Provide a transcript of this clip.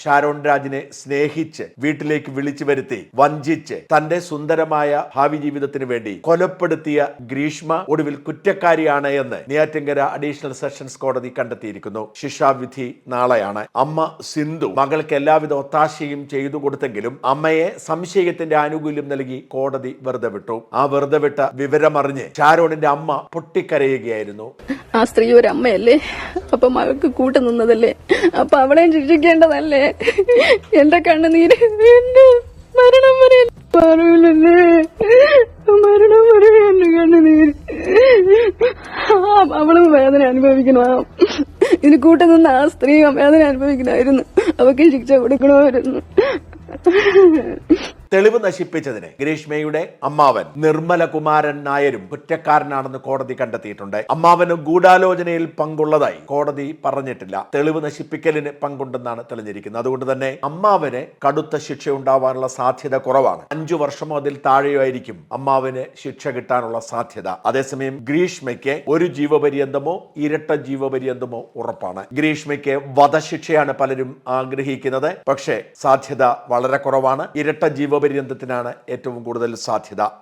ഷാരോൺ രാജിനെ സ്നേഹിച്ച് വീട്ടിലേക്ക് വിളിച്ചു വരുത്തി വഞ്ചിച്ച് തന്റെ സുന്ദരമായ ഭാവി ജീവിതത്തിന് വേണ്ടി കൊലപ്പെടുത്തിയ ഗ്രീഷ്മ ഒടുവിൽ കുറ്റക്കാരിയാണ് എന്ന് നെയ്യാറ്റിൻകര അഡീഷണൽ സെഷൻസ് കോടതി കണ്ടെത്തിയിരിക്കുന്നു. ശിക്ഷാവിധി നാളെയാണ്. അമ്മ സിന്ധു മകൾക്ക് എല്ലാവിധ ഒത്താശയും ചെയ്തു കൊടുത്തെങ്കിലും അമ്മയെ സംശയത്തിന്റെ ആനുകൂല്യം നൽകി കോടതി വെറുതെ വിട്ടു. ആ വെറുതെ വിട്ട വിവരമറിഞ്ഞ് ഷാരോണിന്റെ അമ്മ പൊട്ടിക്കരയുകയായിരുന്നു. ആ സ്ത്രീ ഒരു അമ്മയല്ലേ, അപ്പൊ മകൾക്ക് കൂട്ടു നിന്നതല്ലേ, അപ്പൊ അവളെയും ശിക്ഷിക്കേണ്ടതല്ലേ. എന്റെ കണ്ണുനീര് എന്റെ മരണം വരെ പറയില്ലല്ലേ, മരണം വരെ എന്റെ കണ്ണുനീര്. അവളും വേദന അനുഭവിക്കണം, ഇതിന് കൂട്ടുനിന്ന ആ സ്ത്രീ വേദന അനുഭവിക്കണമായിരുന്നു, അവർക്ക് ശിക്ഷ കൊടുക്കണമായിരുന്നു. തെളിവ് നശിപ്പിച്ചതിന് ഗ്രീഷ്മയുടെ അമ്മാവൻ നിർമ്മലകുമാരൻ നായരും കുറ്റക്കാരനാണെന്ന് കോടതി കണ്ടെത്തിയിട്ടുണ്ട്. അമ്മാവന് ഗൂഢാലോചനയിൽ പങ്കുള്ളതായി കോടതി പറഞ്ഞിട്ടില്ല. തെളിവ് നശിപ്പിക്കലിന് പങ്കുണ്ടെന്നാണ് തെളിഞ്ഞിരിക്കുന്നത്. അതുകൊണ്ട് തന്നെ അമ്മാവന് കടുത്ത ശിക്ഷ ഉണ്ടാവാനുള്ള സാധ്യത കുറവാണ്. 5 വർഷമോ അതിൽ താഴെയോ ആയിരിക്കും അമ്മാവന് ശിക്ഷ കിട്ടാനുള്ള സാധ്യത. അതേസമയം ഗ്രീഷ്മയ്ക്ക് 1 ജീവപര്യന്തമോ ഇരട്ട ജീവപര്യന്തമോ ഉറപ്പാണ്. ഗ്രീഷ്മയ്ക്ക് വധശിക്ഷയാണ് പലരും ആഗ്രഹിക്കുന്നത്. പക്ഷേ സാധ്യത വളരെ കുറവാണ്. ഇരട്ട ജീവപര്യന്തത്തിനാണ് ഏറ്റവും കൂടുതൽ സാധ്യത.